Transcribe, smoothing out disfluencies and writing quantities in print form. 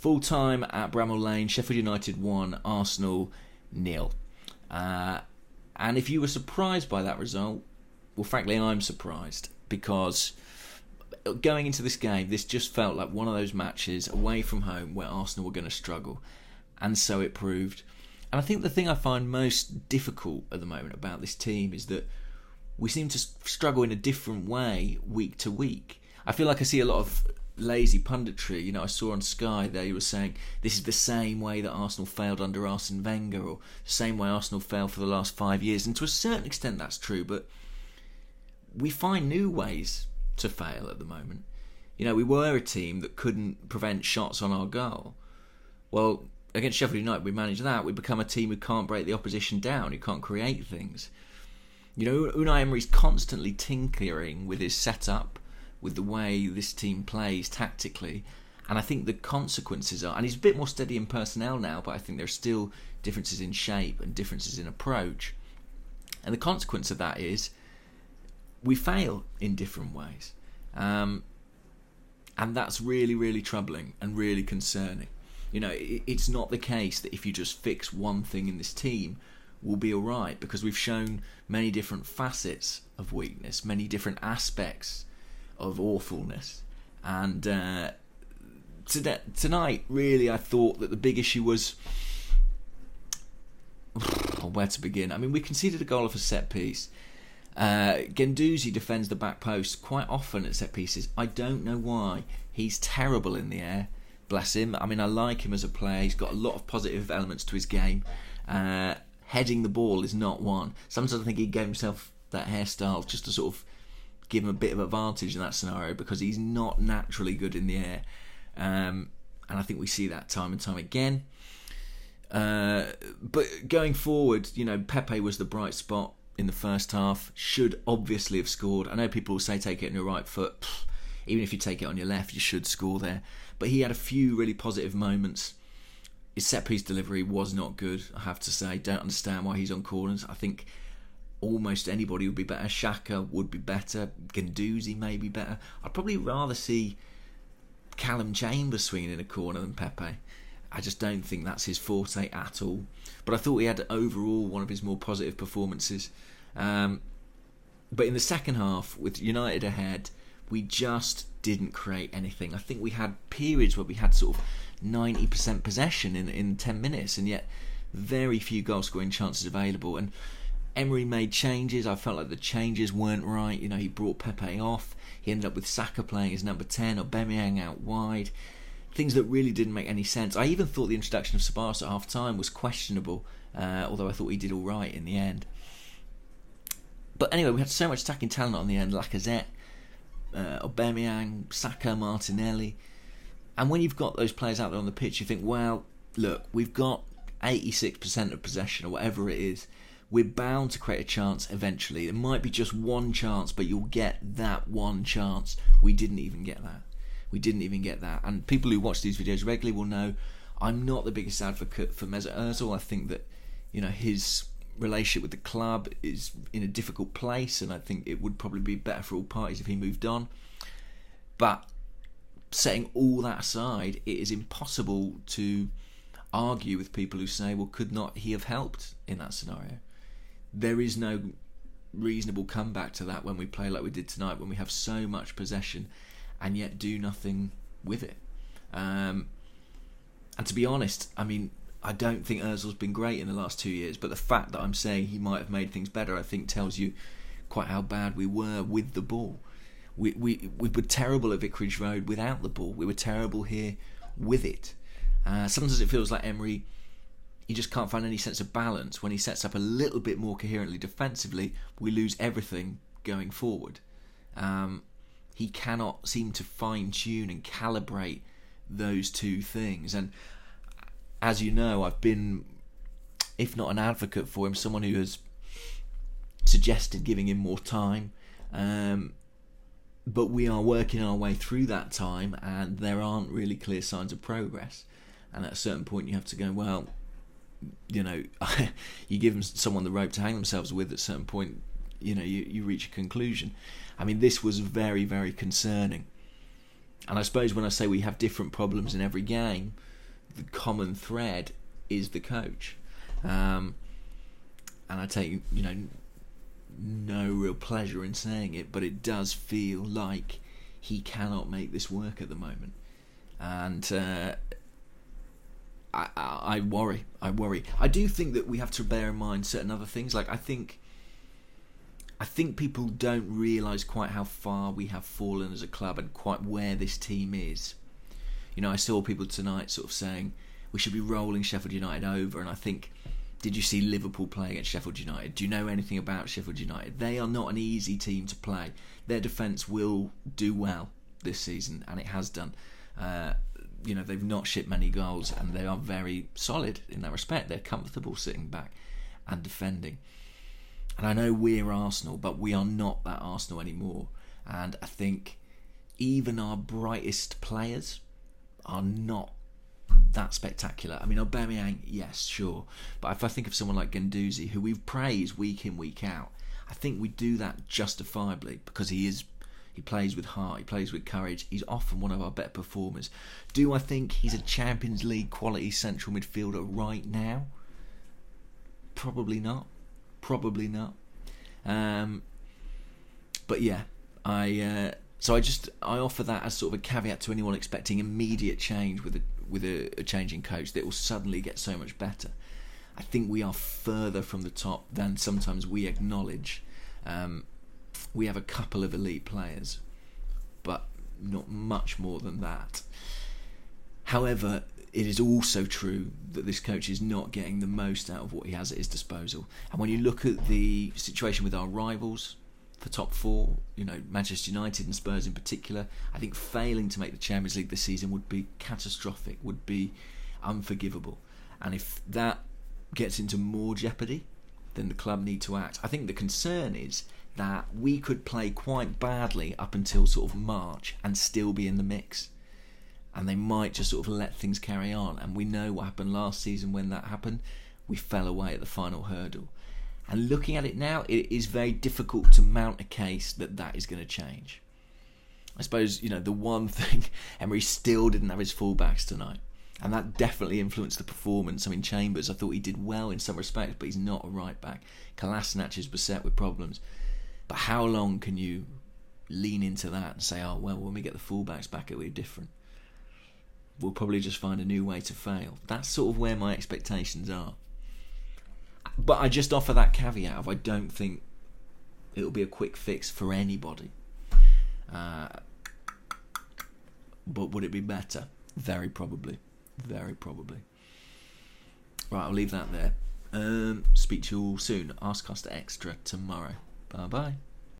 Full time at Bramall Lane, Sheffield United 1, Arsenal 0. And if you were surprised by that result, well, frankly, I'm surprised, because going into this game, this just felt like one of those matches away from home where Arsenal were going to struggle. And so it proved. And I think the thing I find most difficult at the moment about this team is that we seem to struggle in a different way week to week. I feel like I see a lot of lazy punditry. I saw on Sky they were saying this is the same way that Arsenal failed under Arsene Wenger, or the same way Arsenal failed for the last 5 years. And to a certain extent that's true, but we find new ways to fail at the moment. We were a team that couldn't prevent shots on our goal. Well, against Sheffield United, we managed that. We become a team who can't break the opposition down, who can't create things. Unai Emery's constantly tinkering with his setup, with the way this team plays tactically, and I think the consequences are, and he's a bit more steady in personnel now, but I think there are still differences in shape and differences in approach. And the consequence of that is we fail in different ways. And that's really, really troubling and really concerning. It's not the case that if you just fix one thing in this team, we'll be alright, because we've shown many different facets of weakness, many different aspects of awfulness. And tonight, really, I thought that the big issue was where to begin. I mean, we conceded a goal off a set piece. Guendouzi defends the back post quite often at set pieces. I don't know why. He's terrible in the air, bless him. I mean, I like him as a player. He's got a lot of positive elements to his game. Heading the ball is not one. Sometimes I think he gave himself that hairstyle just to sort of give him a bit of advantage in that scenario, because he's not naturally good in the air. And I think we see that time and time again. But going forward, Pepe was the bright spot in the first half. Should obviously have scored. I know people will say take it on your right foot. Even if you take it on your left, you should score there. But he had a few really positive moments. His set-piece delivery was not good, I have to say. Don't understand why he's on corners. I think almost anybody would be better. Xhaka would be better. Guendouzi may be better. I'd probably rather see Callum Chambers swinging in a corner than Pepe. I just don't think that's his forte at all. But I thought he had overall one of his more positive performances. But in the second half, with United ahead, we just didn't create anything. I think we had periods where we had sort of 90% possession in 10 minutes, and yet very few goal scoring chances available. And Emery made changes. I felt like the changes weren't right. He brought Pepe off. He ended up with Saka playing as number 10, or Aubameyang out wide. Things that really didn't make any sense. I even thought the introduction of Sabas at half time was questionable, although I thought he did all right in the end. But anyway, we had so much attacking talent on the end. Lacazette, Aubameyang, Saka, Martinelli. And when you've got those players out there on the pitch, you think, well, look, we've got 86% of possession, or whatever it is. We're bound to create a chance eventually. It might be just one chance, but you'll get that one chance. We didn't even get that. And people who watch these videos regularly will know I'm not the biggest advocate for Mesut Ozil. I think that his relationship with the club is in a difficult place, and I think it would probably be better for all parties if he moved on. But setting all that aside, it is impossible to argue with people who say, well, could not he have helped in that scenario? There is no reasonable comeback to that when we play like we did tonight, when we have so much possession and yet do nothing with it. And to be honest, I mean, I don't think Ozil's been great in the last 2 years, but the fact that I'm saying he might have made things better, I think tells you quite how bad we were with the ball. We were terrible at Vicarage Road without the ball. We were terrible here with it. Sometimes it feels like Emery, he just can't find any sense of balance. When he sets up a little bit more coherently defensively, we lose everything going forward. He cannot seem to fine-tune and calibrate those two things. And as you know, I've been, if not an advocate for him, someone who has suggested giving him more time. But we are working our way through that time, and there aren't really clear signs of progress. And at a certain point you have to go, well, you give someone the rope to hang themselves with. At a certain point, you reach a conclusion. I mean, this was very, very concerning. And I suppose when I say we have different problems in every game, the common thread is the coach. And I take, no real pleasure in saying it, but it does feel like he cannot make this work at the moment. And I worry. I do think that we have to bear in mind certain other things. Like I think people don't realise quite how far we have fallen as a club and quite where this team is. I saw people tonight sort of saying we should be rolling Sheffield United over, and I think, did you see Liverpool play against Sheffield United? Do you know anything about Sheffield United? They are not an easy team to play. Their defence will do well this season, and it has done. They've not shipped many goals, and they are very solid in that respect. They're comfortable sitting back and defending. And I know we're Arsenal, but we are not that Arsenal anymore. And I think even our brightest players are not that spectacular. I mean, Aubameyang, yes, sure. But if I think of someone like Guendouzi, who we've praised week in, week out, I think we do that justifiably because he plays with heart, he plays with courage. He's often one of our better performers. Do I think he's a Champions League quality central midfielder right now? Probably not. But yeah, I offer that as sort of a caveat to anyone expecting immediate change with a changing coach that will suddenly get so much better. I think we are further from the top than sometimes we acknowledge. We have a couple of elite players, but not much more than that. However, it is also true that this coach is not getting the most out of what he has at his disposal. And when you look at the situation with our rivals, the top four, Manchester United and Spurs in particular, I think failing to make the Champions League this season would be catastrophic, would be unforgivable. And if that gets into more jeopardy, then the club need to act. I think the concern is that we could play quite badly up until sort of March and still be in the mix. And they might just sort of let things carry on. And we know what happened last season when that happened. We fell away at the final hurdle. And looking at it now, it is very difficult to mount a case that is going to change. I suppose, the one thing, Emery still didn't have his fullbacks tonight. And that definitely influenced the performance. I mean, Chambers, I thought he did well in some respects, but he's not a right back. Kolasinac is beset with problems. But how long can you lean into that and say, oh, well, when we get the fullbacks back, it'll be different? We'll probably just find a new way to fail. That's sort of where my expectations are. But I just offer that caveat of I don't think it'll be a quick fix for anybody. But would it be better? Very probably. Very probably. Right, I'll leave that there. Speak to you all soon. Ask Costa Extra tomorrow. Bye-bye.